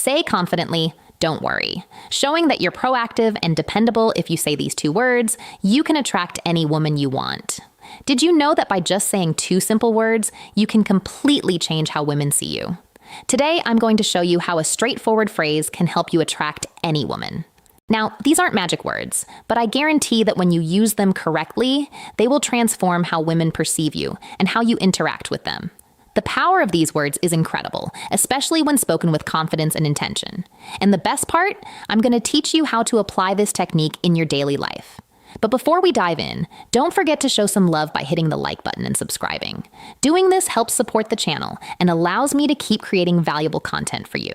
Say confidently, "Don't worry," showing that you're proactive and dependable. If you say these 2 words, you can attract any woman you want. Did you know that by just saying 2 simple words, you can completely change how women see you? Today, I'm going to show you how a straightforward phrase can help you attract any woman. Now, these aren't magic words, but I guarantee that when you use them correctly, they will transform how women perceive you and how you interact with them. The power of these words is incredible, especially when spoken with confidence and intention. And the best part, I'm going to teach you how to apply this technique in your daily life. But before we dive in, don't forget to show some love by hitting the like button and subscribing. Doing this helps support the channel and allows me to keep creating valuable content for you.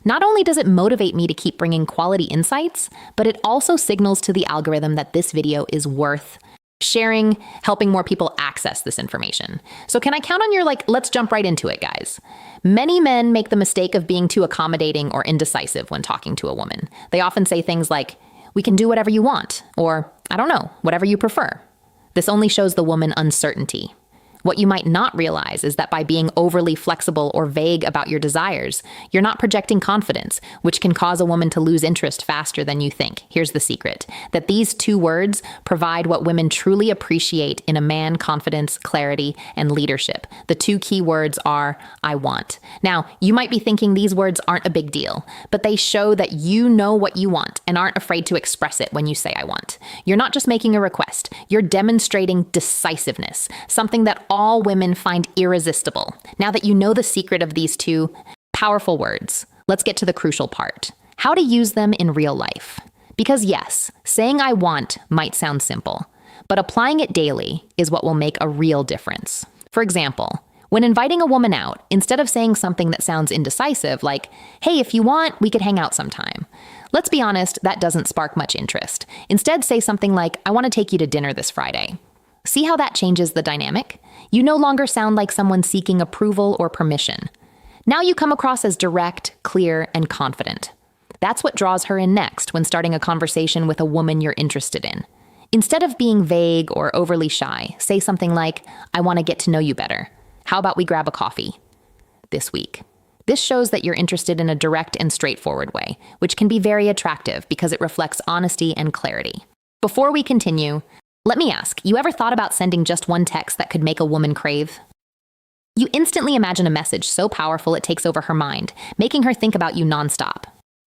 Not only does it motivate me to keep bringing quality insights, but it also signals to the algorithm that this video is worth sharing, helping more people access this information. So can I count on your let's jump right into it, guys? Many men make the mistake of being too accommodating or indecisive when talking to a woman. They often say things like, "We can do whatever you want," or "I don't know, whatever you prefer." This only shows the woman uncertainty. What you might not realize is that by being overly flexible or vague about your desires, you're not projecting confidence, which can cause a woman to lose interest faster than you think. Here's the secret, that these 2 words provide what women truly appreciate in a man: confidence, clarity, and leadership. The 2 key words are, "I want." Now, you might be thinking these words aren't a big deal, but they show that you know what you want and aren't afraid to express it when you say "I want." You're not just making a request, you're demonstrating decisiveness, something that all women find irresistible. Now that you know the secret of these 2 powerful words, let's get to the crucial part: how to use them in real life. Because yes, saying "I want" might sound simple, but applying it daily is what will make a real difference. For example, when inviting a woman out, instead of saying something that sounds indecisive, like, "Hey, if you want, we could hang out sometime," let's be honest, that doesn't spark much interest. Instead, say something like, "I want to take you to dinner this Friday." See how that changes the dynamic? You no longer sound like someone seeking approval or permission. Now you come across as direct, clear, and confident. That's what draws her in next when starting a conversation with a woman you're interested in. Instead of being vague or overly shy, say something like, "I want to get to know you better. How about we grab a coffee this week?" This shows that you're interested in a direct and straightforward way, which can be very attractive because it reflects honesty and clarity. Before we continue, let me ask, you ever thought about sending just 1 text that could make a woman crave? You instantly imagine a message so powerful it takes over her mind, making her think about you nonstop.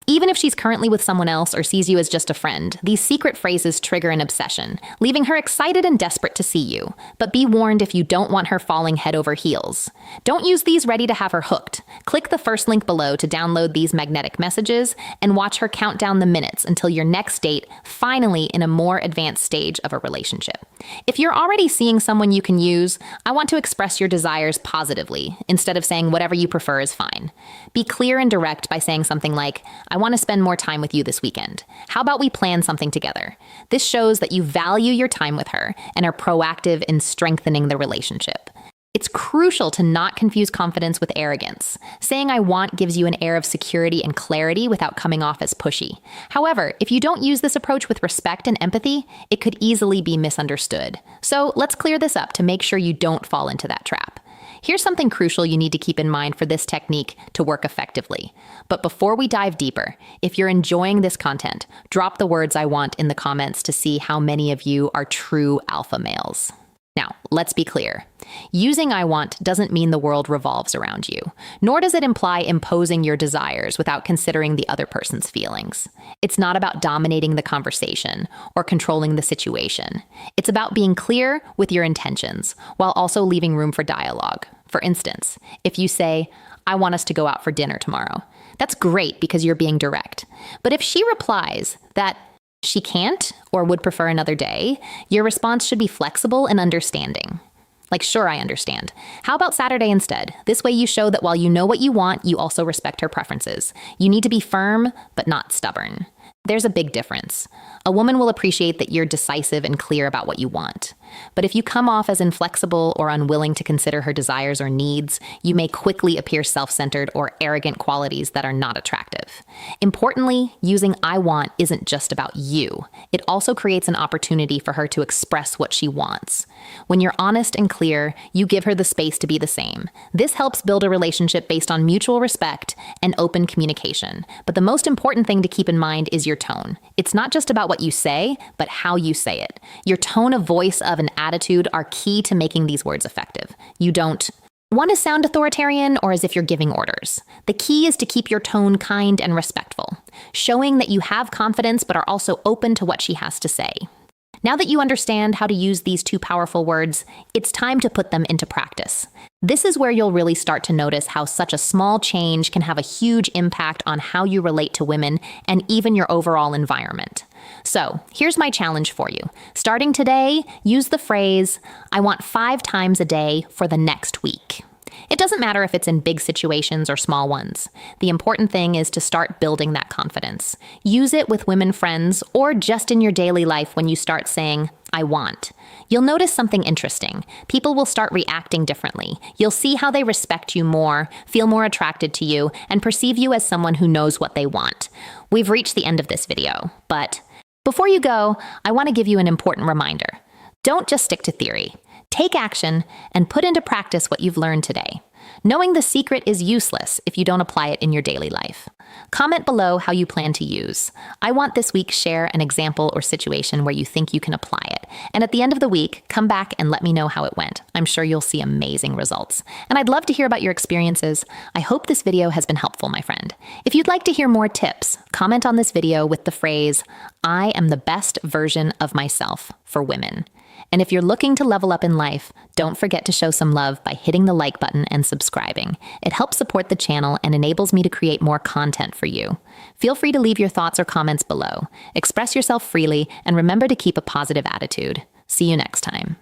Even if she's currently with someone else or sees you as just a friend, these secret phrases trigger an obsession, leaving her excited and desperate to see you. But be warned if you don't want her falling head over heels. Don't use these ready to have her hooked. Click the first link below to download these magnetic messages and watch her count down the minutes until your next date, finally in a more advanced stage of a relationship. If you're already seeing someone you can use, I want to express your desires positively, instead of saying whatever you prefer is fine. Be clear and direct by saying something like, "I want to spend more time with you this weekend. How about we plan something together?" This shows that you value your time with her and are proactive in strengthening the relationship. It's crucial to not confuse confidence with arrogance. Saying "I want" gives you an air of security and clarity without coming off as pushy. However, if you don't use this approach with respect and empathy, it could easily be misunderstood. So let's clear this up to make sure you don't fall into that trap. Here's something crucial you need to keep in mind for this technique to work effectively. But before we dive deeper, if you're enjoying this content, drop the words "I want" in the comments to see how many of you are true alpha males. Now, let's be clear. Using "I want" doesn't mean the world revolves around you, nor does it imply imposing your desires without considering the other person's feelings. It's not about dominating the conversation or controlling the situation. It's about being clear with your intentions while also leaving room for dialogue. For instance, if you say, "I want us to go out for dinner tomorrow," that's great because you're being direct. But if she replies that she can't or would prefer another day, your response should be flexible and understanding. Like, "Sure, I understand. How about Saturday instead?" This way you show that while you know what you want, you also respect her preferences. You need to be firm, but not stubborn. There's a big difference. A woman will appreciate that you're decisive and clear about what you want. But if you come off as inflexible or unwilling to consider her desires or needs, you may quickly appear self-centered or arrogant qualities that are not attractive. Importantly, using "I want" isn't just about you. It also creates an opportunity for her to express what she wants. When you're honest and clear, you give her the space to be the same. This helps build a relationship based on mutual respect and open communication. But the most important thing to keep in mind is your tone. It's not just about what you say, but how you say it. Your tone of voice and attitude are key to making these words effective. You don't want to sound authoritarian or as if you're giving orders. The key is to keep your tone kind and respectful, showing that you have confidence but are also open to what she has to say. Now that you understand how to use these two powerful words, it's time to put them into practice. This is where you'll really start to notice how such a small change can have a huge impact on how you relate to women and even your overall environment. So, here's my challenge for you. Starting today, use the phrase, "I want 5 times a day for the next week." It doesn't matter if it's in big situations or small ones. The important thing is to start building that confidence. Use it with women friends or just in your daily life when you start saying, "I want." You'll notice something interesting. People will start reacting differently. You'll see how they respect you more, feel more attracted to you, and perceive you as someone who knows what they want. We've reached the end of this video, but before you go, I want to give you an important reminder. Don't just stick to theory. Take action and put into practice what you've learned today. Knowing the secret is useless if you don't apply it in your daily life. Comment below how you plan to use. I want this week share an example or situation where you think you can apply it. And at the end of the week, come back and let me know how it went. I'm sure you'll see amazing results. And I'd love to hear about your experiences. I hope this video has been helpful, my friend. If you'd like to hear more tips, comment on this video with the phrase, "I am the best version of myself" for women. And if you're looking to level up in life, don't forget to show some love by hitting the like button and subscribing. It helps support the channel and enables me to create more content for you. Feel free to leave your thoughts or comments below. Express yourself freely and remember to keep a positive attitude. See you next time.